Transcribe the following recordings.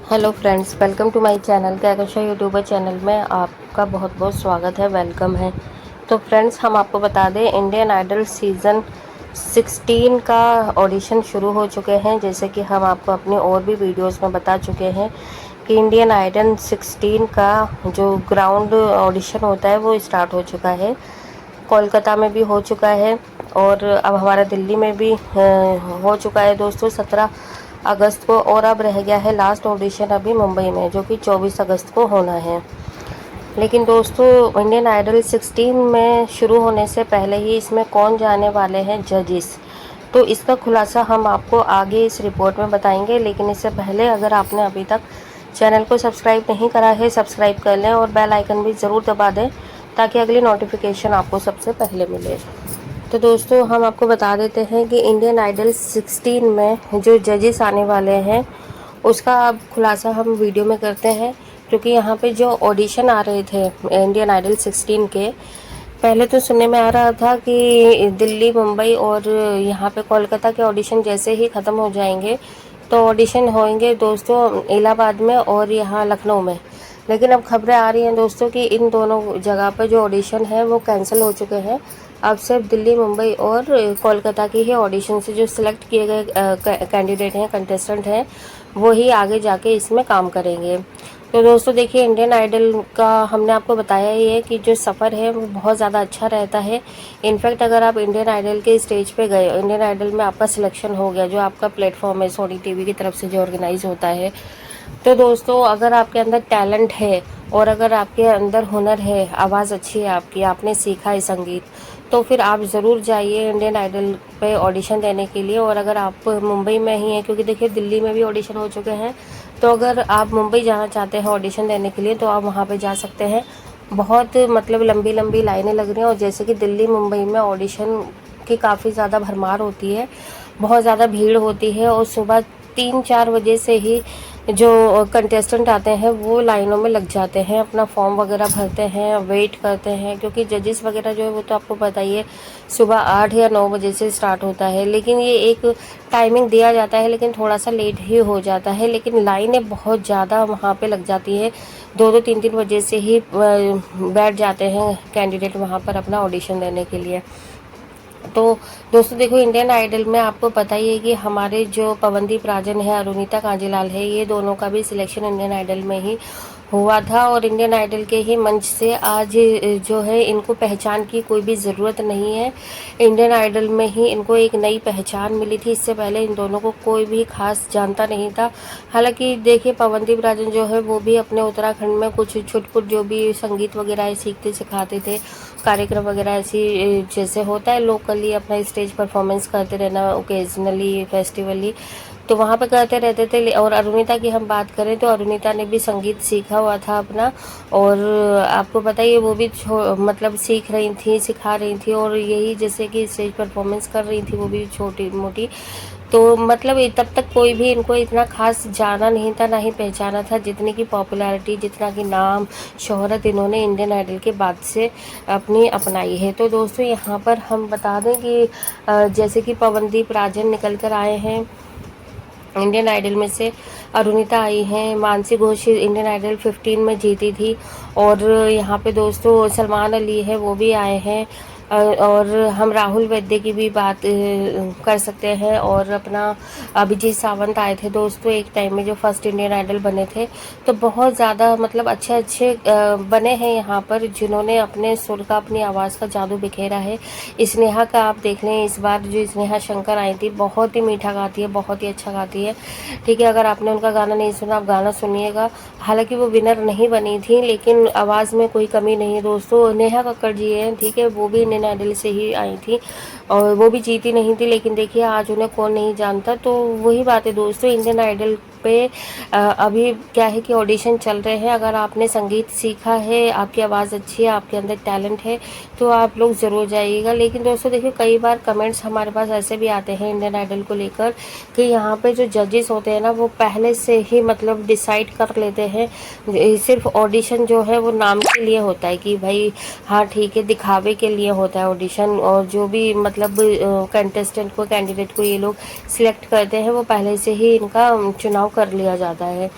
Hello friends, welcome to my channel Kahkasha youtuber channel में आपका बहुत बहुत स्वागत है, वेलकम है। तो फ्रेंड्स, हम आपको बता दें, इंडियन आइडल सीज़न 16 का ऑडिशन शुरू हो चुके हैं। जैसे कि हम आपको अपने और भी वीडियोस में बता चुके हैं कि इंडियन आइडल 16 का जो ग्राउंड ऑडिशन होता है वो स्टार्ट हो चुका है। कोलकाता में भी हो चुका है और अब हमारा दिल्ली में भी हो चुका है दोस्तों 17 अगस्त को। और अब रह गया है लास्ट ऑडिशन अभी मुंबई में, जो कि 24 अगस्त को होना है। लेकिन दोस्तों, इंडियन आइडल 16 में शुरू होने से पहले ही इसमें कौन जाने वाले हैं जजेस, तो इसका खुलासा हम आपको आगे इस रिपोर्ट में बताएंगे। लेकिन इससे पहले अगर आपने अभी तक चैनल को सब्सक्राइब नहीं करा है, सब्सक्राइब कर लें और बेल आइकन भी ज़रूर दबा दें ताकि अगली नोटिफिकेशन आपको सबसे पहले मिले। तो दोस्तों, हम आपको बता देते हैं कि इंडियन आइडल 16 में जो जजेस आने वाले हैं उसका अब खुलासा हम वीडियो में करते हैं। क्योंकि यहाँ पे जो ऑडिशन आ रहे थे इंडियन आइडल 16 के, पहले तो सुनने में आ रहा था कि दिल्ली, मुंबई और यहाँ पे कोलकाता के ऑडिशन जैसे ही ख़त्म हो जाएंगे तो ऑडिशन होंगे दोस्तों इलाहाबाद में और यहाँ लखनऊ में। लेकिन अब खबरें आ रही हैं दोस्तों कि इन दोनों जगह पर जो ऑडिशन है वो कैंसिल हो चुके हैं। अब सिर्फ दिल्ली, मुंबई और कोलकाता की ही ऑडिशन से जो सिलेक्ट किए गए कैंडिडेट हैं, कंटेस्टेंट हैं, वो ही आगे जाके इसमें काम करेंगे। तो दोस्तों देखिए, इंडियन आइडल का हमने आपको बताया ही है कि जो सफ़र है वो बहुत ज़्यादा अच्छा रहता है। इनफैक्ट अगर आप इंडियन आइडल के स्टेज पे गए, इंडियन आइडल में आपका सिलेक्शन हो गया, जो आपका प्लेटफॉर्म है सोनी टीवी की तरफ से जो ऑर्गेनाइज होता है, तो दोस्तों अगर आपके अंदर टैलेंट है और अगर आपके अंदर हुनर है, आवाज़ अच्छी है आपकी, आपने सीखा है संगीत, तो फिर आप ज़रूर जाइए इंडियन आइडल पे ऑडिशन देने के लिए। और अगर आप मुंबई में ही हैं, क्योंकि देखिए दिल्ली में भी ऑडिशन हो चुके हैं, तो अगर आप मुंबई जाना चाहते हैं ऑडिशन देने के लिए तो आप वहाँ पे जा सकते हैं। बहुत मतलब लंबी लंबी लाइनें लग रही हैं और जैसे कि दिल्ली, मुंबई में ऑडिशन की काफ़ी ज़्यादा भरमार होती है, बहुत ज़्यादा भीड़ होती है और सुबह 3-4 बजे से ही जो कंटेस्टेंट आते हैं वो लाइनों में लग जाते हैं, अपना फॉर्म वगैरह भरते हैं, वेट करते हैं। क्योंकि जजेस वगैरह जो है वो तो आपको पता ही है, सुबह 8 या 9 बजे से स्टार्ट होता है। लेकिन ये एक टाइमिंग दिया जाता है, लेकिन थोड़ा सा लेट ही हो जाता है। लेकिन लाइनें बहुत ज़्यादा वहाँ पे लग जाती है, 2-2 3-3 बजे से ही बैठ जाते हैं कैंडिडेट वहाँ पर अपना ऑडिशन देने के लिए। तो दोस्तों देखो, इंडियन आइडल में आपको पता ही है कि हमारे जो पवनदीप राजन है, अरुणिता कांजीलाल है, ये दोनों का भी सिलेक्शन इंडियन आइडल में ही हुआ था। और इंडियन आइडल के ही मंच से आज जो है इनको पहचान की कोई भी ज़रूरत नहीं है। इंडियन आइडल में ही इनको एक नई पहचान मिली थी। इससे पहले इन दोनों को कोई भी खास जानता नहीं था। हालांकि देखिए, पवनदीप राजन जो है वो भी अपने उत्तराखंड में कुछ छुटपुट जो भी संगीत वगैरह सीखते सिखाते थे, कार्यक्रम वगैरह ऐसी जैसे होता है लोकली अपना स्टेज परफॉर्मेंस करते रहना, ओकेजनली फेस्टिवली, तो वहाँ पे करते रहते थे। और अरुणिता की हम बात करें तो अरुणिता ने भी संगीत सीखा हुआ था अपना, और आपको पता ही है वो भी मतलब सीख रही थी, सिखा रही थी, और यही जैसे कि स्टेज परफॉर्मेंस कर रही थी वो भी छोटी मोटी। तो मतलब तब तक कोई भी इनको इतना खास जाना नहीं था, ना ही पहचाना था, जितनी की पॉपुलैरिटी, जितना कि नाम शोहरत इन्होंने इंडियन आइडल के बाद से अपनी अपनाई है। तो दोस्तों यहाँ पर हम बता दें कि जैसे कि पवनदीप राजन निकल कर आए हैं इंडियन आइडल में से, अरुणिता आई हैं, मानसी घोष इंडियन आइडल 15 में जीती थी, और यहाँ पे दोस्तों सलमान अली है वो भी आए हैं, और हम राहुल वैद्य की भी बात कर सकते हैं, और अपना अभिजीत सावंत आए थे दोस्तों एक टाइम में जो फर्स्ट इंडियन आइडल बने थे। तो बहुत ज़्यादा मतलब अच्छे अच्छे बने हैं यहाँ पर, जिन्होंने अपने सुर का, अपनी आवाज़ का जादू बिखेरा है। स्नेहा का आप देख लें, इस बार जो स्नेहा शंकर आई थी, बहुत ही मीठा गाती है, बहुत ही अच्छा गाती है। ठीक है, अगर आपने उनका गाना नहीं सुना, आप गाना सुनिएगा। हालांकि वो विनर नहीं बनी थी, लेकिन आवाज़ में कोई कमी नहीं है दोस्तों। नेहा कक्कड़ जी हैं, ठीक है, वो भी इंडियन आइडल से ही आई थी और वो भी जीती नहीं थी, लेकिन देखिए आज उन्हें कौन नहीं जानता। तो वही बात है दोस्तों, इंडियन आइडल पे अभी क्या है कि ऑडिशन चल रहे हैं। अगर आपने संगीत सीखा है, आपकी आवाज़ अच्छी है, आपके अंदर टैलेंट है, तो आप लोग ज़रूर जाइएगा। लेकिन दोस्तों देखिए, कई बार कमेंट्स हमारे पास ऐसे भी आते हैं इंडियन आइडल को लेकर कि यहाँ पे जो जजेस होते हैं ना, वो पहले से ही मतलब डिसाइड कर लेते हैं। सिर्फ ऑडिशन जो है वो नाम के लिए होता है कि भाई हाँ ठीक है, दिखावे के लिए होता है ऑडिशन, और जो भी मतलब कंटेस्टेंट को, कैंडिडेट को ये लोग सिलेक्ट करते हैं, वो पहले से ही इनका चुनाव कर लिया जाता है।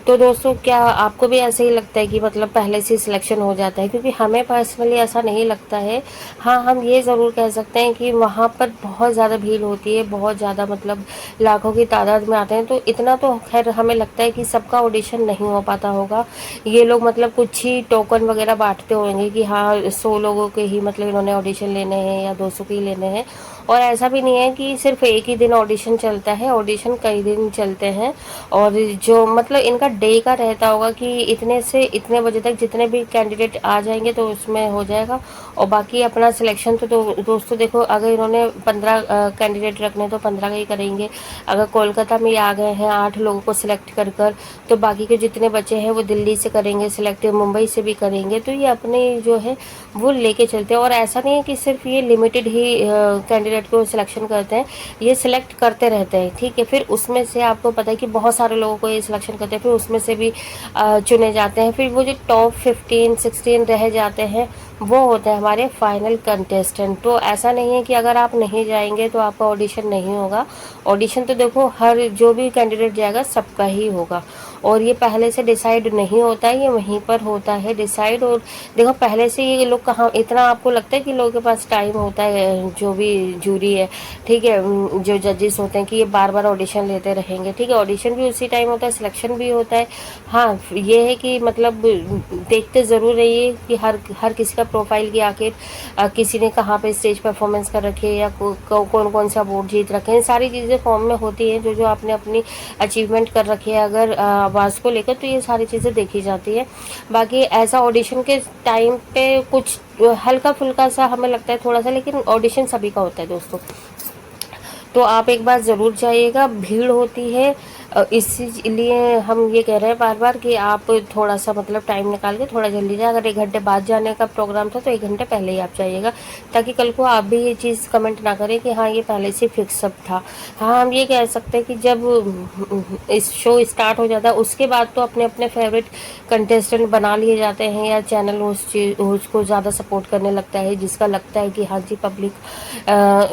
तो दोस्तों क्या आपको भी ऐसे ही लगता है कि मतलब पहले से सिलेक्शन हो जाता है? क्योंकि हमें पर्सनली ऐसा नहीं लगता है। हाँ, हम ये ज़रूर कह सकते हैं कि वहाँ पर बहुत ज़्यादा भीड़ होती है, बहुत ज़्यादा मतलब लाखों की तादाद में आते हैं, तो इतना तो खैर हमें लगता है कि सबका ऑडिशन नहीं हो पाता होगा। ये लोग मतलब कुछ ही टोकन वगैरह बाँटते होंगे कि हाँ 100 लोगों के ही मतलब इन्होंने ऑडिशन लेने हैं या 200 के ही लेने हैं। और ऐसा भी नहीं है कि सिर्फ एक ही दिन ऑडिशन चलता है, ऑडिशन कई दिन चलते हैं। और जो मतलब इनका डे का रहता होगा कि इतने से इतने बजे तक जितने भी कैंडिडेट आ जाएंगे तो उसमें हो जाएगा। और बाकी अपना सिलेक्शन तो दोस्तों देखो, अगर इन्होंने 15 कैंडिडेट रखने तो 15 का ही करेंगे। अगर कोलकाता में आ गए हैं 8 लोगों को सिलेक्ट कर कर, तो बाकी के जितने बचे हैं वो दिल्ली से करेंगे सिलेक्ट, मुंबई से भी करेंगे। तो ये अपने जो है वो लेके चलते हैं। और ऐसा नहीं है कि सिर्फ ये लिमिटेड ही कैंडिडेट को सिलेक्शन करते हैं, ये सिलेक्ट करते रहते हैं, ठीक है। फिर उसमें से आपको पता है कि बहुत सारे लोगों को ये सिलेक्शन करते हैं, फिर उसमें से भी चुने जाते हैं। फिर वो जो टॉप 15-16 रह जाते हैं वो होते हैं हमारे फाइनल कंटेस्टेंट। तो ऐसा नहीं है कि अगर आप नहीं जाएंगे तो आपका ऑडिशन नहीं होगा। ऑडिशन तो देखो हर जो भी कैंडिडेट जाएगा सबका ही होगा। और ये पहले से डिसाइड नहीं होता है, ये वहीं पर होता है डिसाइड। और देखो पहले से ये लोग कहाँ इतना आपको लगता है कि लोगों के पास टाइम होता है, जो भी जूरी है, ठीक है, जो जजेस होते हैं कि ये बार बार ऑडिशन लेते रहेंगे, ठीक है। ऑडिशन भी उसी टाइम होता है, सिलेक्शन भी होता है। हाँ ये है कि मतलब देखते ज़रूर रहिए कि हर किसी का प्रोफाइल की आखिर किसी ने कहाँ पे स्टेज परफॉर्मेंस कर रखी है या कौन कौन सा अवार्ड जीत रखे हैं। सारी चीज़ें फॉर्म में होती हैं, जो जो आपने अपनी अचीवमेंट कर रखी है अगर आवाज़ को लेकर, तो ये सारी चीज़ें देखी जाती है। बाकी ऐसा ऑडिशन के टाइम पे कुछ हल्का फुल्का सा हमें लगता है थोड़ा सा, लेकिन ऑडिशन सभी का होता है दोस्तों। तो आप एक बार ज़रूर जाइएगा, भीड़ होती है। इसीलिए हम ये कह रहे हैं बार बार कि आप थोड़ा सा मतलब टाइम निकाल के थोड़ा जल्दी जाए। अगर 1 घंटे बाद जाने का प्रोग्राम था तो 1 घंटे पहले ही आप जाइएगा, ताकि कल को आप भी ये चीज़ कमेंट ना करें कि हाँ ये पहले से फिक्स सब था। हाँ हम ये कह सकते हैं कि जब इस शो स्टार्ट हो जाता है उसके बाद तो अपने अपने फेवरेट कंटेस्टेंट बना लिए जाते हैं, या चैनल उसको ज़्यादा सपोर्ट करने लगता है, जिसका लगता है कि हाँ जी पब्लिक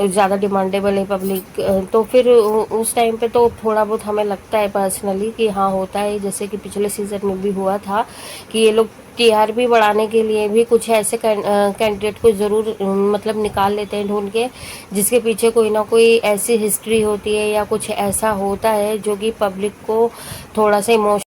ज़्यादा डिमांडेबल है पब्लिक। तो फिर उस टाइम पे तो थोड़ा बहुत हमें लगता है पर्सनली कि हाँ होता है। जैसे कि पिछले सीज़न में भी हुआ था कि ये लोग टीआरपी बढ़ाने के लिए भी कुछ ऐसे कैंडिडेट को ज़रूर मतलब निकाल लेते हैं ढूंढ के, जिसके पीछे कोई ना कोई ऐसी हिस्ट्री होती है या कुछ ऐसा होता है जो कि पब्लिक को थोड़ा सा इमोशनल